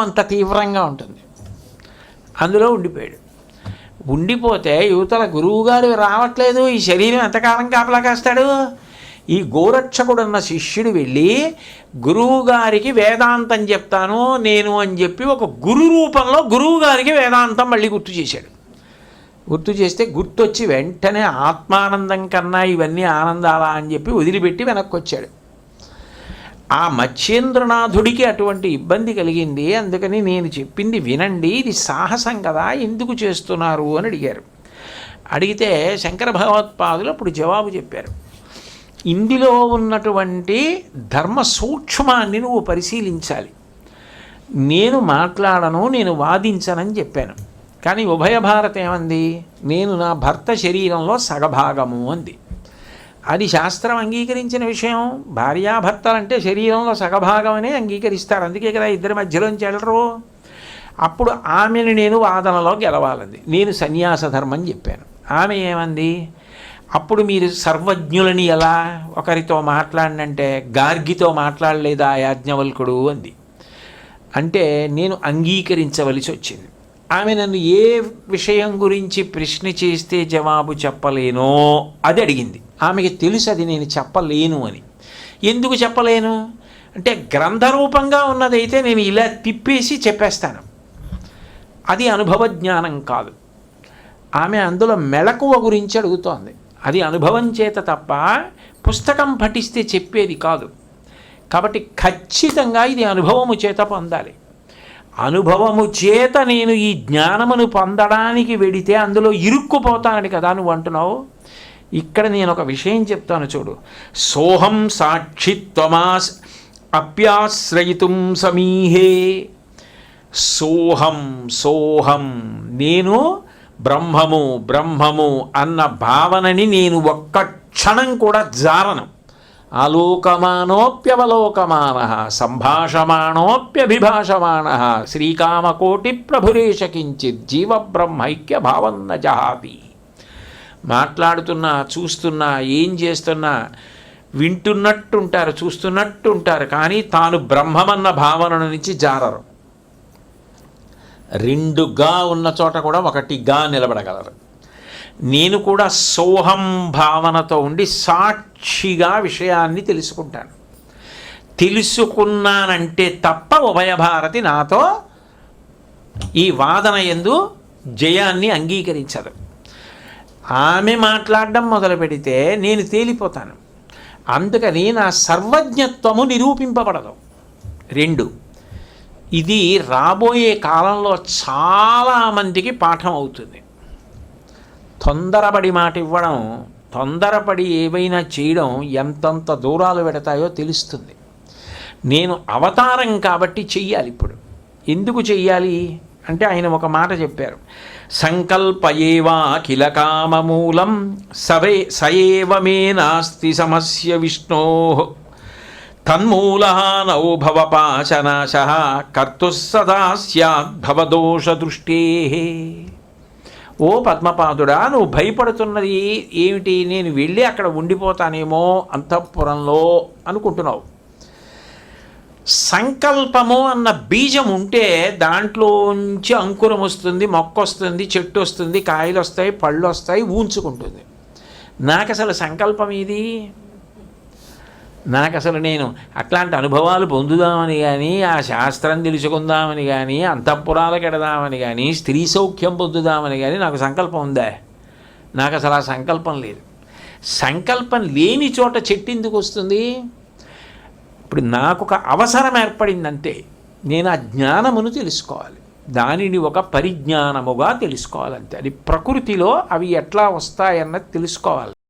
అంత తీవ్రంగా ఉంటుంది. అందులో ఉండిపోయాడు. ఉండిపోతే యువతల గురువుగారు రావట్లేదు, ఈ శరీరం ఎంతకాలం కాపలా కాస్తాడు? ఈ గోరక్షకుడున్న శిష్యుడు వెళ్ళి గురువుగారికి వేదాంతం చెప్తాను నేను అని చెప్పి ఒక గురు రూపంలో గురువుగారికి వేదాంతం మళ్ళీ గుర్తు చేశాడు. గుర్తు చేస్తే గుర్తొచ్చి వెంటనే ఆత్మానందం కన్నా ఇవన్నీ ఆనందాలా అని చెప్పి వదిలిపెట్టి వెనక్కి వచ్చాడు. ఆ మత్స్యేంద్రనాథుడికి అటువంటి ఇబ్బంది కలిగింది. అందుకని నేను చెప్పింది వినండి, ఇది సాహసం కదా, ఎందుకు చేస్తున్నారు అని అడిగారు. అడిగితే శంకర భగవత్పాదులు అప్పుడు జవాబు చెప్పారు. ఇందులో ఉన్నటువంటి ధర్మ సూక్ష్మాన్ని నువ్వు పరిశీలించాలి. నేను మాట్లాడను, నేను వాదించనని చెప్పాను. కానీ ఉభయ భారత ఏమంది? నేను నా భర్త శరీరంలో సగభాగము అంది. అది శాస్త్రం అంగీకరించిన విషయం. భార్యాభర్తలంటే శరీరంలో సగభాగమనే అంగీకరిస్తారు. అందుకే కదా ఇద్దరి మధ్యలోంచి వెళ్ళరు. అప్పుడు ఆమెను నేను వాదనలో గెలవాలంది. నేను సన్యాస ధర్మం చెప్పాను. ఆమె ఏమంది? అప్పుడు మీరు సర్వజ్ఞులని ఎలా ఒకరితో మాట్లాడినంటే గార్గితో మాట్లాడలేదా యాజ్ఞవల్కుడు అంది. అంటే నేను అంగీకరించవలసి వచ్చింది. ఆమె నన్ను ఏ విషయం గురించి ప్రశ్న చేస్తే జవాబు చెప్పలేనో అది అడిగింది. ఆమెకి తెలుసు అది నేను చెప్పలేను అని. ఎందుకు చెప్పలేను అంటే గ్రంథరూపంగా ఉన్నదైతే నేను ఇలా తిప్పేసి చెప్పేస్తాను. అది అనుభవ జ్ఞానం కాదు. ఆమె అందులో మెళకువ గురించి అడుగుతోంది. అది అనుభవం చేత తప్ప పుస్తకం పఠిస్తే చెప్పేది కాదు. కాబట్టి ఖచ్చితంగా ఇది అనుభవము చేత పొందాలి. అనుభవము చేత నేను ఈ జ్ఞానమును పొందడానికి వెడితే అందులో ఇరుక్కుపోతానని కదా నువ్వు అంటున్నావు. ఇక్కడ నేను ఒక విషయం చెప్తాను చూడు. సోహం సాక్షిత్వమాస్ అప్యాశ్రయితుం సమీహే. సోహం సోహం నేను బ్రహ్మము అన్న భావనని నేను ఒక్క క్షణం కూడా జారను. ఆలోకమానోప్యవలోకమాన సంభాషమాణోప్యభిభాషమాణ శ్రీకామకోటి ప్రభురేష కించిత్ జీవబ్రహ్మైక్య భావన్న జహాతి. మాట్లాడుతున్నా, చూస్తున్నా, ఏం చేస్తున్నా వింటున్నట్టుంటారు, చూస్తున్నట్టుంటారు, కానీ తాను బ్రహ్మమన్న భావన నుంచి జారరు. రెండుగా ఉన్న చోట కూడా ఒకటిగా నిలబడగలరు. నేను కూడా సోహం భావనతో ఉండి సాక్షిగా విషయాన్ని తెలుసుకుంటాను. తెలుసుకున్నానంటే తప్ప ఉభయభారతి నాతో ఈ వాదన యందు జయాన్ని అంగీకరించదు. ఆమె మాట్లాడడం మొదలు పెడితే నేను తేలిపోతాను. అందుకని నా సర్వజ్ఞత్వము నిరూపింపబడదు. రెండు, ఇది రాబోయే కాలంలో చాలామందికి పాఠం అవుతుంది. తొందరపడి మాట ఇవ్వడం, తొందరపడి ఏవైనా చేయడం ఎంతంత దూరాలు పెడతాయో తెలుస్తుంది. నేను అవతారం కాబట్టి చెయ్యాలి. ఇప్పుడు ఎందుకు చెయ్యాలి అంటే ఆయన ఒక మాట చెప్పారు. సంకల్పయేవా కిల కామమూలం సయేవ మే నాస్తి సమస్య విష్ణో తన్మూలః నౌ భవపాశనాశః కర్తుః సదా స్యాద్భవదోషదృష్టేః. ఓ పద్మపాదుడా, నువ్వు భయపడుతున్నది ఏమిటి? నేను వెళ్ళి అక్కడ ఉండిపోతానేమో అంతఃపురంలో అనుకుంటున్నావు. సంకల్పము అన్న బీజం ఉంటే దాంట్లోంచి అంకురం వస్తుంది, మొక్క వస్తుంది, చెట్టు వస్తుంది, కాయలు వస్తాయి, పళ్ళు వస్తాయి, ఊంచుకుంటుంది. నాకు అసలు సంకల్పం ఇది. నాకు అసలు నేను అట్లాంటి అనుభవాలు పొందుదామని కానీ, ఆ శాస్త్రం తెలుసుకుందామని కానీ, అంతఃపురాలకు ఎడదామని కానీ, స్త్రీ సౌఖ్యం పొందుదామని కానీ నాకు సంకల్పం ఉందా? నాకు అసలు ఆ సంకల్పం లేదు. సంకల్పం లేని చోట చెట్టు ఎందుకు వస్తుంది? ఇప్పుడు నాకు ఒక అవసరం ఏర్పడిందంటే నేను ఆ జ్ఞానమును తెలుసుకోవాలి. దానిని ఒక పరిజ్ఞానముగా తెలుసుకోవాలంతే. అది ప్రకృతిలో అవి ఎట్లా వస్తాయన్నది తెలుసుకోవాలి.